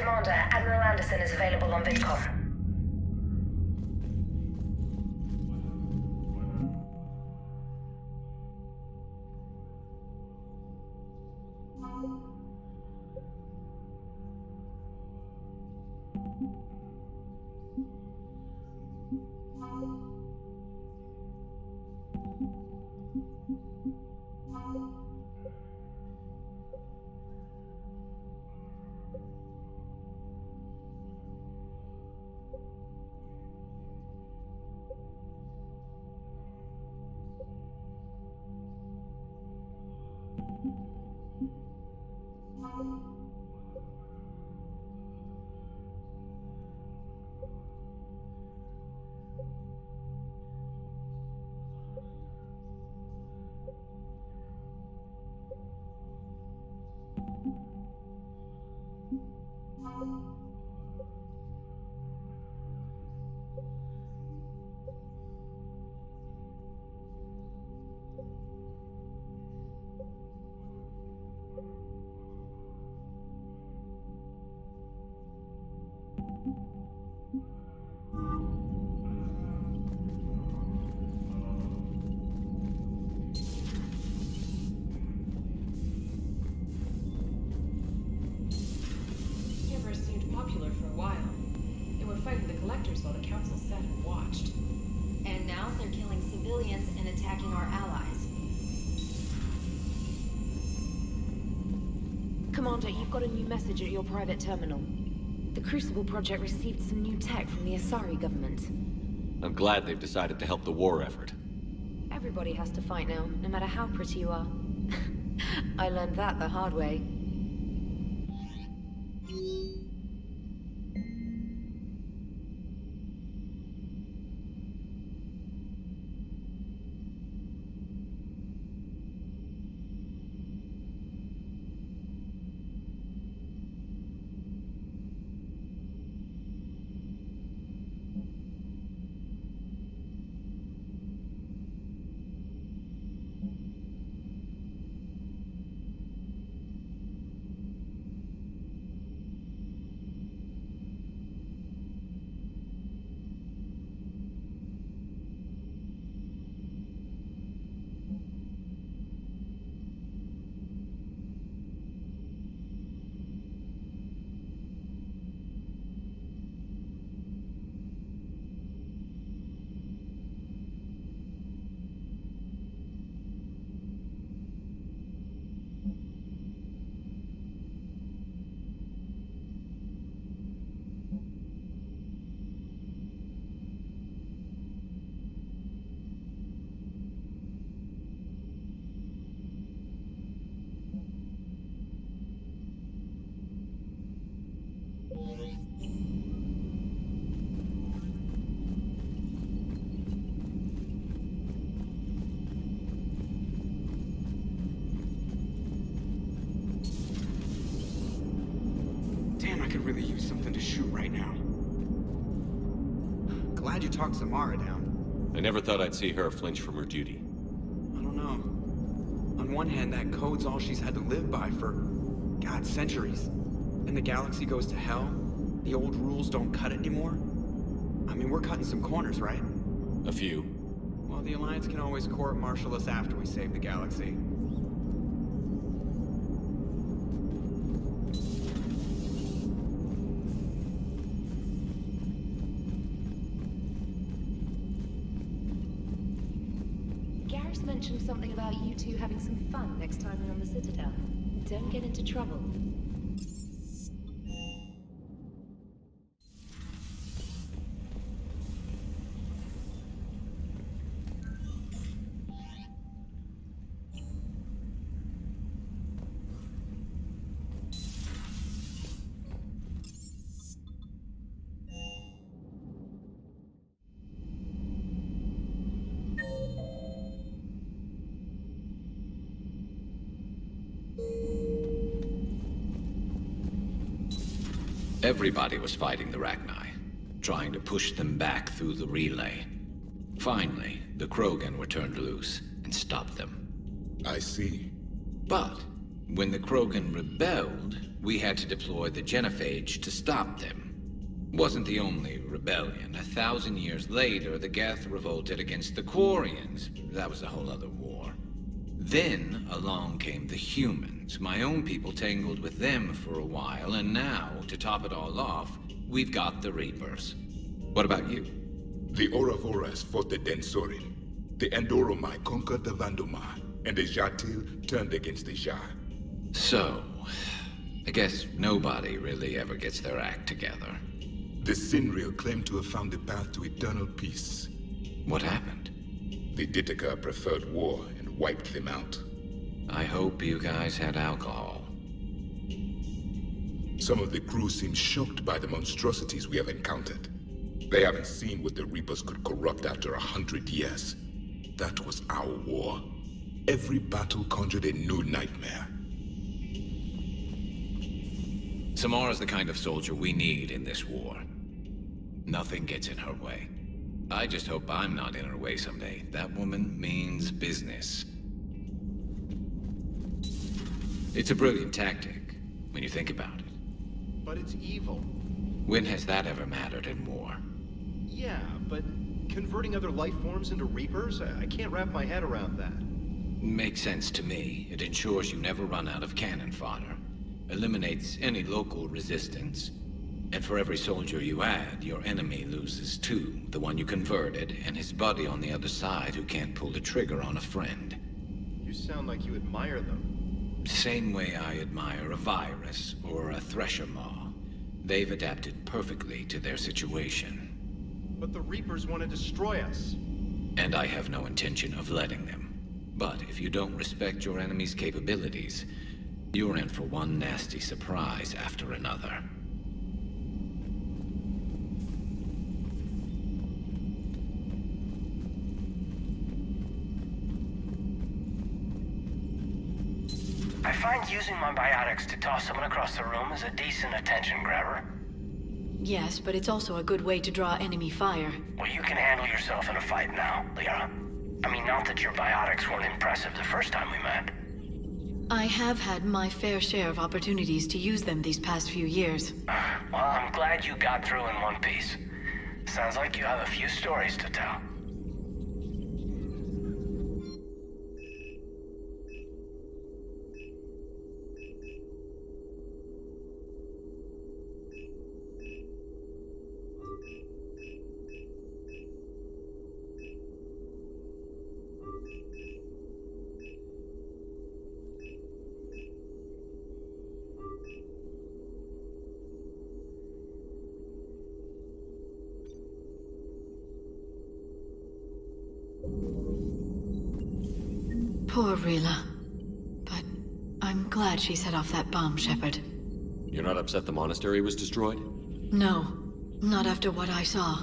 Commander, Admiral Anderson is available on VidCom. While the council sat and watched. And now they're killing civilians and attacking our allies. Commander, you've got a new message at your private terminal. The Crucible Project received some new tech from the Asari government. I'm glad they've decided to help the war effort. Everybody has to fight now, no matter how pretty you are. I learned that the hard way. Could really use something to shoot right now. Glad you talked Samara down. I never thought I'd see her flinch from her duty. I don't know. On one hand, that code's all she's had to live by for, God, centuries. And the galaxy goes to hell. The old rules don't cut anymore. I mean, we're cutting some corners, right? A few. Well, the Alliance can always court-martial us after we save the galaxy. Mentioned something about you two having some fun next time you're on the Citadel. Don't get into trouble. Everybody was fighting the Rachni, trying to push them back through the relay. Finally, the Krogan were turned loose and stopped them. I see. But when the Krogan rebelled, we had to deploy the genophage to stop them. Wasn't the only rebellion. 1,000 years later, the Geth revolted against the Quarians. That was a whole other war. Then along came the humans. My own people tangled with them for a while, and now, to top it all off, we've got the Reapers. What about you? The Ouroboros fought the Densorin. The Andoromai conquered the Vandomai, and the Jatil turned against the Shah. So, I guess nobody really ever gets their act together. The Sinreal claimed to have found the path to eternal peace. What happened? The Ditaka preferred war and wiped them out. I hope you guys had alcohol. Some of the crew seem shocked by the monstrosities we have encountered. They haven't seen what the Reapers could corrupt after 100 years. That was our war. Every battle conjured a new nightmare. Samara's the kind of soldier we need in this war. Nothing gets in her way. I just hope I'm not in her way someday. That woman means business. It's a brilliant tactic, when you think about it. But it's evil. When has that ever mattered in war? Yeah, but converting other life forms into Reapers? I can't wrap my head around that. Makes sense to me. It ensures you never run out of cannon fodder. Eliminates any local resistance. And for every soldier you add, your enemy loses two. The one you converted, and his buddy on the other side who can't pull the trigger on a friend. You sound like you admire them. Same way I admire a virus or a thresher maw. They've adapted perfectly to their situation. But the Reapers want to destroy us. And I have no intention of letting them. But if you don't respect your enemy's capabilities, you're in for one nasty surprise after another. I find using my biotics to toss someone across the room is a decent attention grabber. Yes, but it's also a good way to draw enemy fire. Well, you can handle yourself in a fight now, Liara. I mean, not that your biotics weren't impressive the first time we met. I have had my fair share of opportunities to use them these past few years. Well, I'm glad you got through in one piece. Sounds like you have a few stories to tell. Poor Rila. But I'm glad she set off that bomb, Shepard. You're not upset the monastery was destroyed? No, not after what I saw.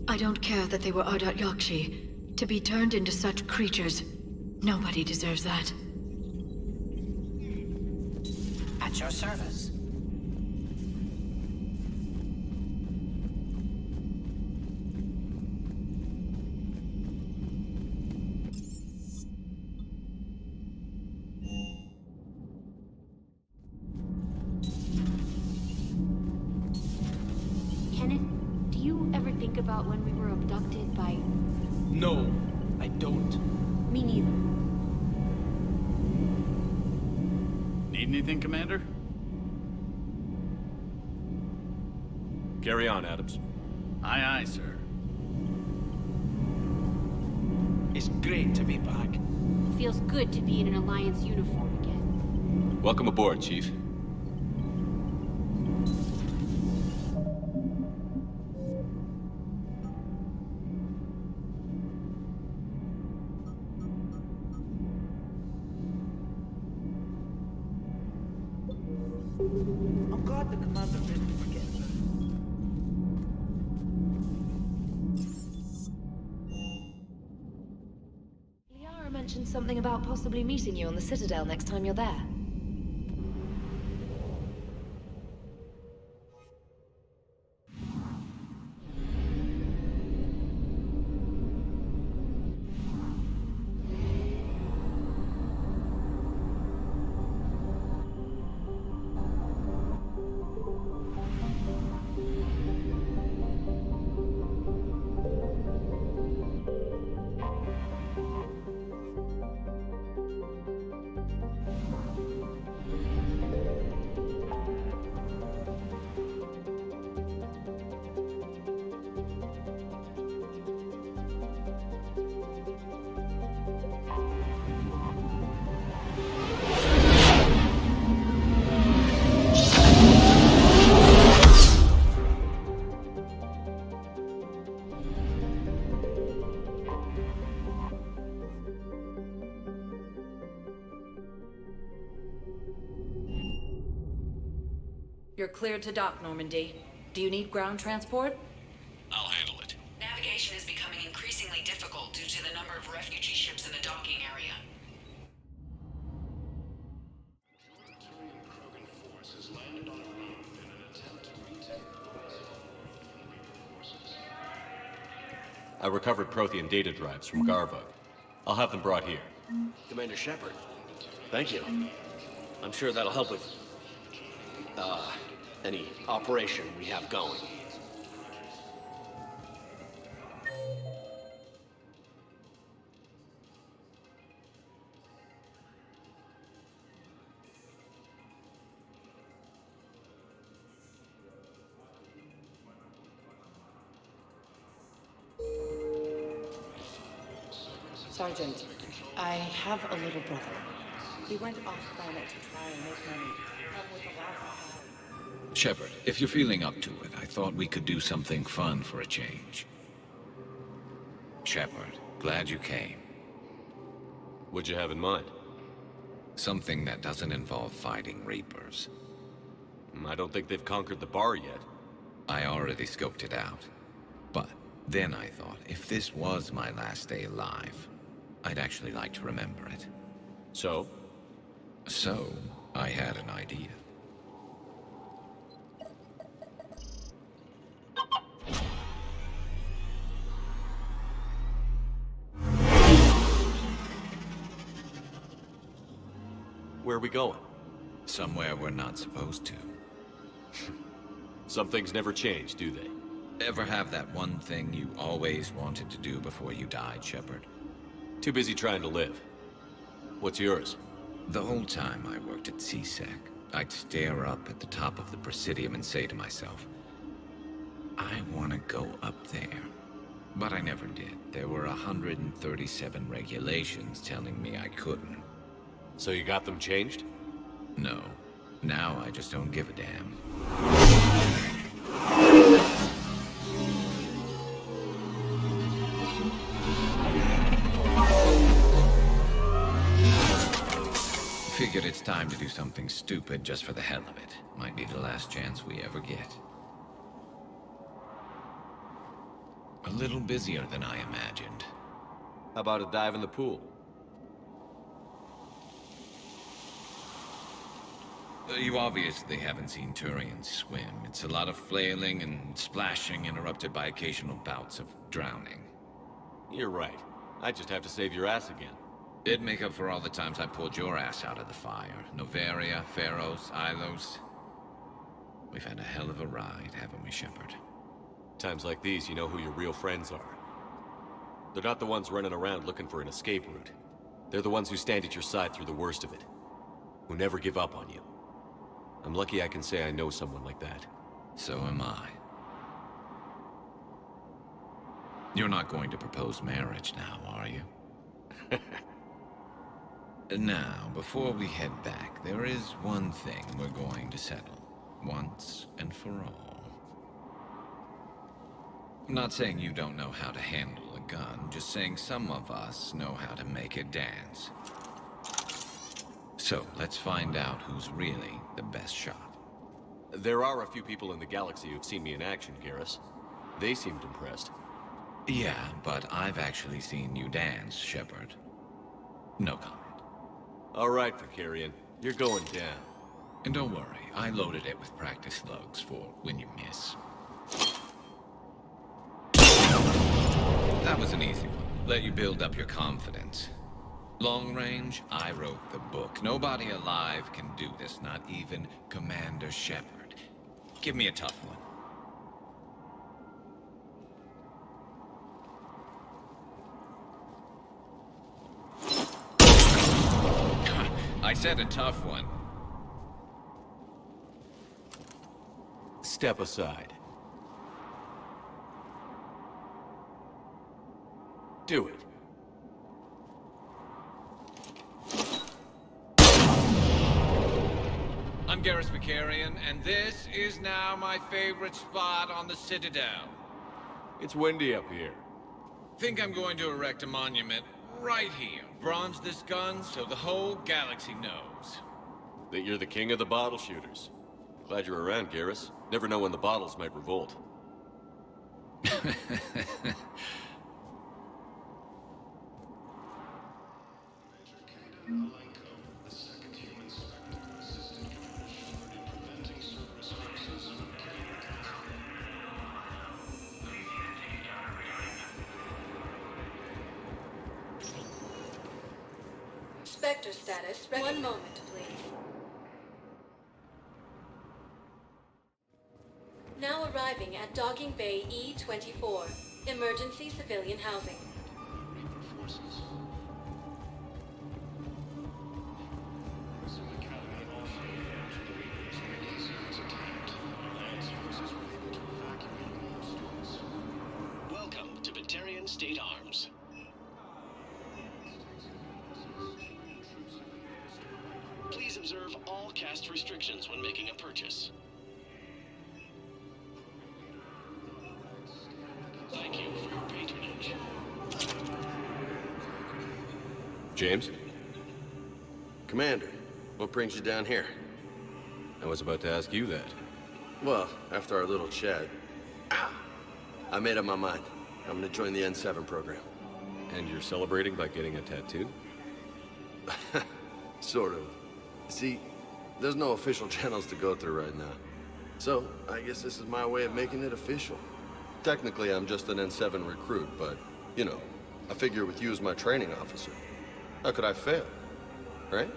I don't care that they were Ardat Yakshi. To be turned into such creatures, nobody deserves that. At your service. Kenneth, do you ever think about when we were abducted by... No, I don't. Me neither. Need anything, Commander? Carry on, Adams. Aye, aye, sir. It's great to be back. It feels good to be in an Alliance uniform again. Welcome aboard, Chief. I'm glad the commander didn't forget that. Liara mentioned something about possibly meeting you on the Citadel next time you're there. You're cleared to dock, Normandy. Do you need ground transport? I'll handle it. Navigation is becoming increasingly difficult due to the number of refugee ships in the docking area. I recovered Prothean data drives from Garvug. I'll have them brought here. Commander Shepard, thank you. I'm sure that'll help with, any operation we have going. Sergeant, I have a little brother. He went off planet to try and make money. With a lot of Shepard, if you're feeling up to it, I thought we could do something fun for a change. Shepard, glad you came. What'd you have in mind? Something that doesn't involve fighting Reapers. I don't think they've conquered the bar yet. I already scoped it out. But then I thought, if this was my last day alive, I'd actually like to remember it. So? So, I had an idea. Where are we going? Somewhere we're not supposed to. Some things never change, do they? Ever have that one thing you always wanted to do before you died, Shepard? Too busy trying to live. What's yours? The whole time I worked at CSEC, I'd stare up at the top of the Presidium and say to myself, I want to go up there. But I never did. There were 137 regulations telling me I couldn't. So you got them changed? No. Now I just don't give a damn. Figured it's time to do something stupid just for the hell of it. Might be the last chance we ever get. A little busier than I imagined. How about a dive in the pool? You obviously haven't seen Turians swim. It's a lot of flailing and splashing, interrupted by occasional bouts of drowning. You're right. I just have to save your ass again. It'd make up for all the times I pulled your ass out of the fire. Noveria, Pharos, Ilos. We've had a hell of a ride, haven't we, Shepard? Times like these, you know who your real friends are. They're not the ones running around looking for an escape route. They're the ones who stand at your side through the worst of it. Who never give up on you. I'm lucky I can say I know someone like that. So am I. You're not going to propose marriage now, are you? Now, before we head back, there is one thing we're going to settle. Once and for all. I'm not saying you don't know how to handle a gun, just saying some of us know how to make it dance. So, let's find out who's really the best shot. There are a few people in the galaxy who've seen me in action, Garrus. They seemed impressed. Yeah, but I've actually seen you dance, Shepard. No comment. All right, Vicarian. You're going down. And don't worry, I loaded it with practice slugs for when you miss. That was an easy one. Let you build up your confidence. Long range, I wrote the book. Nobody alive can do this, not even Commander Shepard. Give me a tough one. I said a tough one. Step aside. Do it. I'm Garrus Vicarian, and this is now my favorite spot on the Citadel. It's windy up here. Think I'm going to erect a monument right here. Bronze this gun so the whole galaxy knows. That you're the king of the bottle shooters. Glad you're around, Garrus. Never know when the bottles might revolt. Spectre status. One moment, please. Now arriving at Docking Bay E-24. Emergency civilian housing. Welcome to Batarian State Arms. Please observe all caste restrictions when making a purchase. Thank you for your patronage. James? Commander, what brings you down here? I was about to ask you that. Well, after our little chat, I made up my mind. I'm gonna join the N7 program. And you're celebrating by getting a tattoo? Sort of. See, there's no official channels to go through right now. So, I guess this is my way of making it official. Technically, I'm just an N7 recruit, but, you know, I figure with you as my training officer, how could I fail? Right?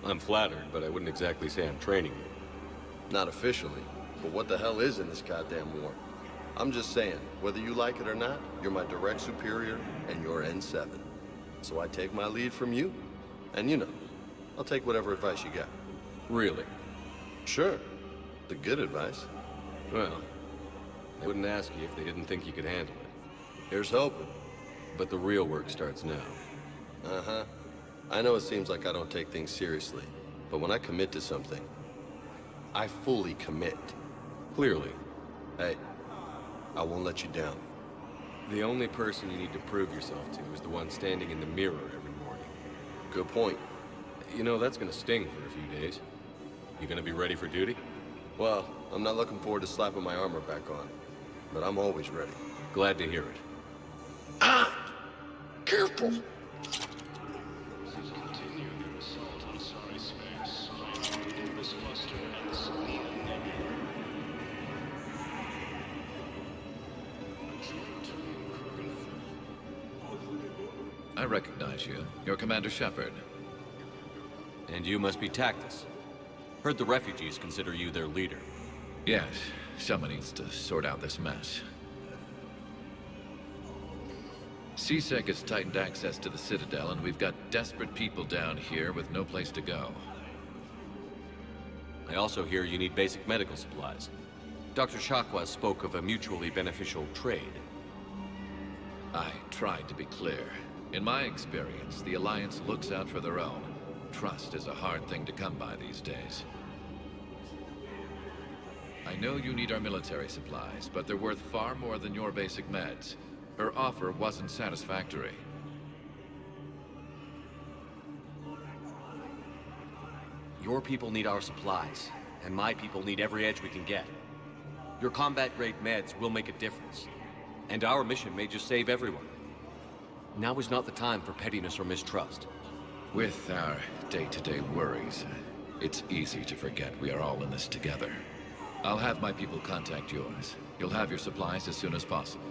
I'm flattered, but I wouldn't exactly say I'm training you. Not officially, but what the hell is in this goddamn war? I'm just saying, whether you like it or not, you're my direct superior, and you're N7. So I take my lead from you, and you know, I'll take whatever advice you got. Really? Sure. The good advice. Well, I wouldn't ask you if they didn't think you could handle it. Here's hoping. But the real work starts now. Uh-huh. I know it seems like I don't take things seriously, but when I commit to something, I fully commit. Clearly. Hey, I won't let you down. The only person you need to prove yourself to is the one standing in the mirror every morning. Good point. You know, that's gonna sting for a few days. You gonna be ready for duty? Well, I'm not looking forward to slapping my armor back on, but I'm always ready. Glad to hear it. Ah! Careful! I recognize you. You're Commander Shepard. And you must be Tactus. Heard the refugees consider you their leader. Yes, someone needs to sort out this mess. CSEC has tightened access to the Citadel, and we've got desperate people down here with no place to go. I also hear you need basic medical supplies. Dr. Chakwas spoke of a mutually beneficial trade. I tried to be clear. In my experience, the Alliance looks out for their own. Trust is a hard thing to come by these days. I know you need our military supplies, but they're worth far more than your basic meds. Her offer wasn't satisfactory. Your people need our supplies, and my people need every edge we can get. Your combat-grade meds will make a difference, and our mission may just save everyone. Now is not the time for pettiness or mistrust. With our day-to-day worries, it's easy to forget we are all in this together. I'll have my people contact yours. You'll have your supplies as soon as possible.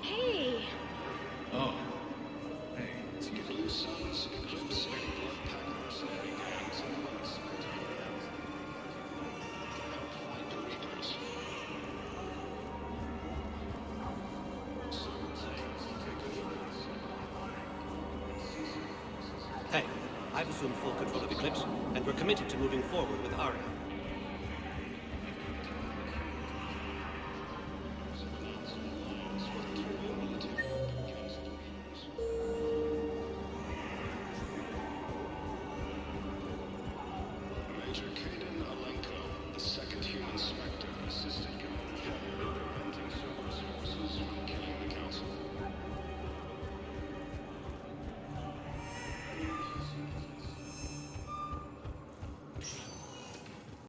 Hey! Oh. Hey, it's you. Hey, I've assumed full control of Eclipse, and we're committed to moving forward with Aria.